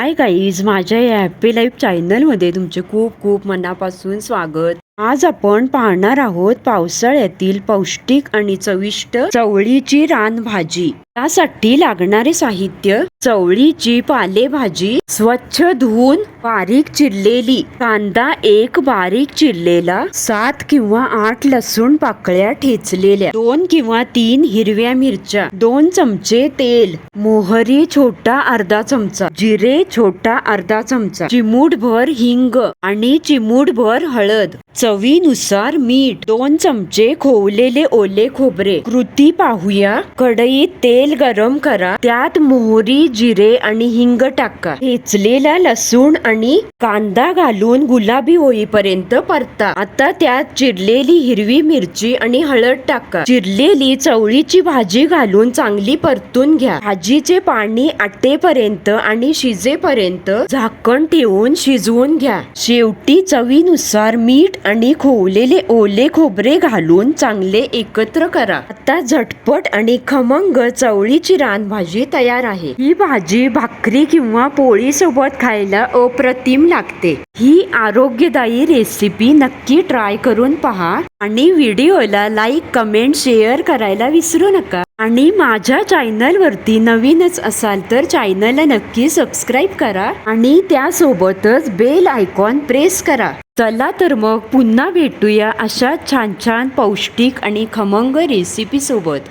Hi guys, माझ्या या happy life चॅनलमध्ये तुमचे खूप खूप मनापासून स्वागत। आज आपण पाहणार आहोत पावसाळ्यातील पौष्टिक आणि चविष्ट चवळीची रानभाजी। त्यासाठी लागणारे साहित्य: चवळीची पालेभाजी स्वच्छ धुवून बारीक चिरलेली, कांदा एक बारीक चिरलेला, 7 किंवा 8 लसूण पाकळ्या ठेचलेल्या, 2 किंवा 3 हिरव्या मिरच्या, 2 चमचे तेल, मोहरी छोटा अर्धा चमचा, जिरे छोटा अर्धा चमचा, चिमूटभर हिंग आणि चिमूटभर हळद, चवीनुसार मीठ, 2 चमचे खोवलेले ओले खोबरे। कृती पाहूया। कढईत तेल गरम करा, त्यात मोहरी, जिरे आणि हिंग टाका। ठेचलेला लसूण आणि कांदा घालून गुलाबी होईपर्यंत परता। आता त्यात चिरलेली हिरवी मिरची आणि हळद टाका। चिरलेली चवळीची भाजी घालून चांगली परतून घ्या। भाजीचे पाणी आटेपर्यंत आणि शिजेपर्यंत झाकण ठेवून शिजवून घ्या। शेवटी चवीनुसार मीठ आणि खोवलेले ओले खोबरे घालून चांगले एकत्र करा। आता झटपट आणि खमंग चवळीची रानभाजी तयार आहे। ही भाजी भाकरी किंवा पोळी सोबत खायला अप्रतिम लागते। ही आरोग्यदायी रेसिपी नक्की ट्राय करून पहा आणि व्हिडिओला लाईक, कमेंट, शेअर करायला विसरू नका। आणि माझ्या चॅनलवरती नवीनच असाल तर चॅनलला नक्की सबस्क्राईब करा आणि त्यासोबतच बेल आयकॉन प्रेस करा। चला तर मग पुन्हा भेटूया अशा छान छान पौष्टिक आणि खमंग रेसिपी सोबत।